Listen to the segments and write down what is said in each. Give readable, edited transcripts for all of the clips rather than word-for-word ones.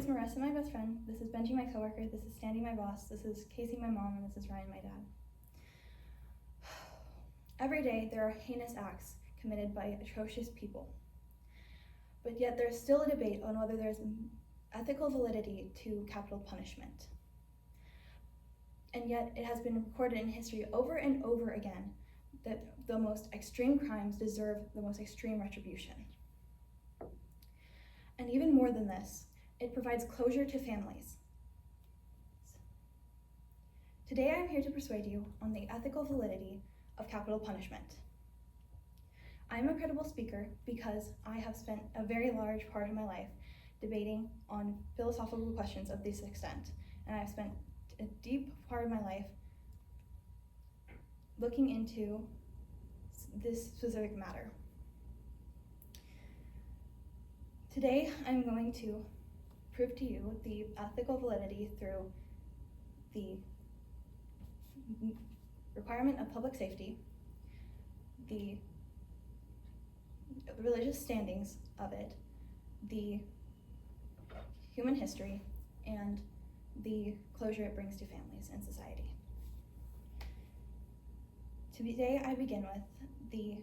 Marissa, my best friend. This is Benji, my coworker. This is Sandy, my boss. This is Casey, my mom, and this is Ryan, my dad. Every day, there are heinous acts committed by atrocious people. But yet, there's still a debate on whether there's ethical validity to capital punishment. And yet, it has been recorded in history over and over again that the most extreme crimes deserve the most extreme retribution. And even more than this, it provides closure to families. Today, I am here to persuade you on the ethical validity of capital punishment. I am a credible speaker because I have spent a very large part of my life debating on philosophical questions of this extent, and I've spent a deep part of my life looking into this specific matter. Today, I'm going to prove to you the ethical validity through the requirement of public safety, the religious standings of it, the human history, and the closure it brings to families and society. Today, I begin with the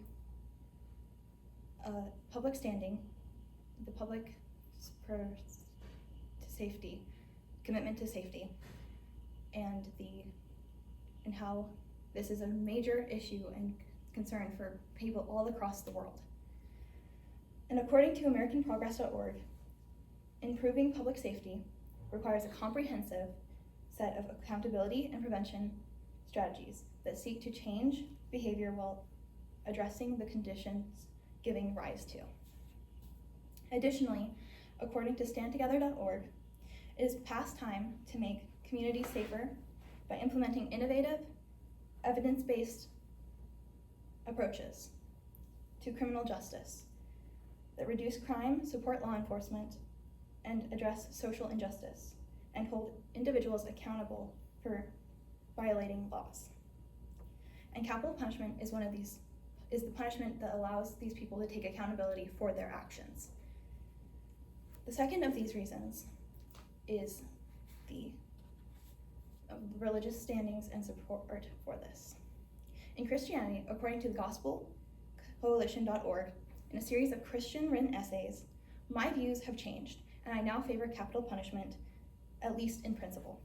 public standing, the public safety, commitment to safety, and how this is a major issue and concern for people all across the world. And according to AmericanProgress.org, improving public safety requires a comprehensive set of accountability and prevention strategies that seek to change behavior while addressing the conditions giving rise to. Additionally, according to StandTogether.org, it is past time to make communities safer by implementing innovative, evidence-based approaches to criminal justice that reduce crime, support law enforcement, and address social injustice, and hold individuals accountable for violating laws. And capital punishment is the punishment that allows these people to take accountability for their actions. The second of these reasons is the religious standings and support for this. In Christianity, according to the GospelCoalition.org, in a series of Christian written essays, my views have changed, and I now favor capital punishment, at least in principle,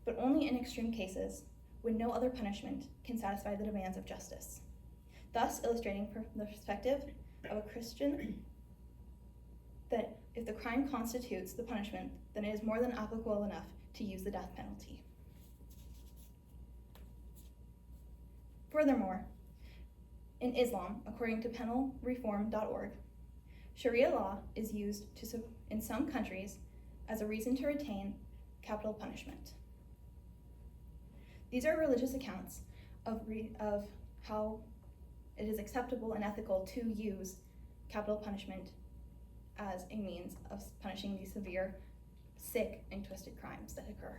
but only in extreme cases when no other punishment can satisfy the demands of justice, thus illustrating from the perspective of a Christian that if the crime constitutes the punishment, then it is more than applicable enough to use the death penalty. Furthermore, in Islam, according to penalreform.org, Sharia law is used in some countries as a reason to retain capital punishment. These are religious accounts of how it is acceptable and ethical to use capital punishment as a means of punishing these severe, sick, and twisted crimes that occur.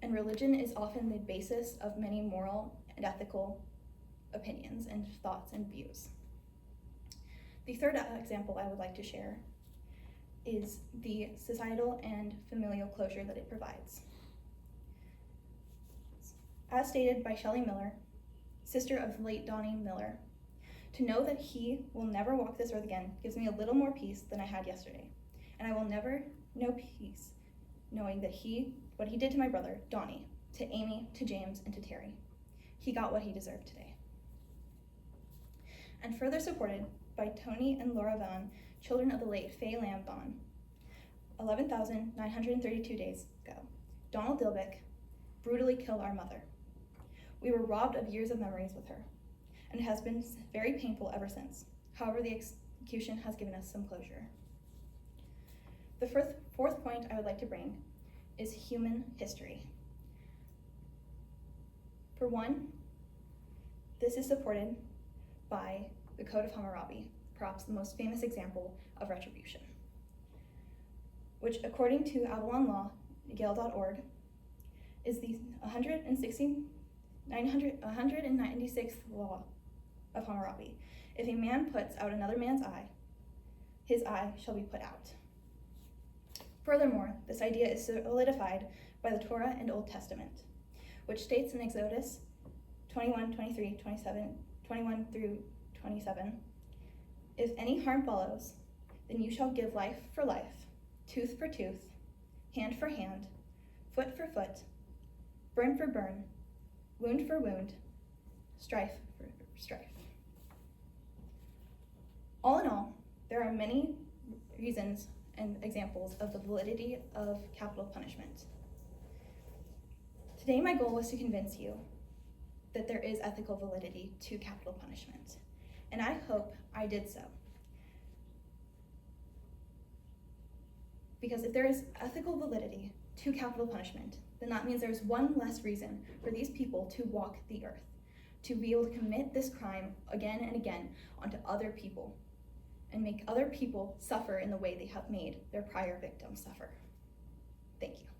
And religion is often the basis of many moral and ethical opinions and thoughts and views. The third example I would like to share is the societal and familial closure that it provides. As stated by Shelley Miller, sister of late Donnie Miller, to know that he will never walk this earth again gives me a little more peace than I had yesterday. And I will never know peace knowing that what he did to my brother, Donnie, to Amy, to James, and to Terry. He got what he deserved today. And further supported by Tony and Laura Vaughn, children of the late Faye Lamb Vaughn, 11,932 days ago, Donald Dilbeck brutally killed our mother. We were robbed of years of memories with her, and it has been very painful ever since. However, the execution has given us some closure. The fourth point I would like to bring is human history. For one, this is supported by the Code of Hammurabi, perhaps the most famous example of retribution, which according to Avalon Law, Yale.org, is the 196th law of Hammurabi. If a man puts out another man's eye, his eye shall be put out. Furthermore, this idea is solidified by the Torah and Old Testament, which states in Exodus 21, 23, 27, 21 through 27, if any harm follows, then you shall give life for life, tooth for tooth, hand for hand, foot for foot, burn for burn, wound for wound, strife for strife. All in all, there are many reasons and examples of the validity of capital punishment. Today, my goal was to convince you that there is ethical validity to capital punishment, and I hope I did so. Because if there is ethical validity to capital punishment, then that means there's one less reason for these people to walk the earth, to be able to commit this crime again and again onto other people, and make other people suffer in the way they have made their prior victims suffer. Thank you.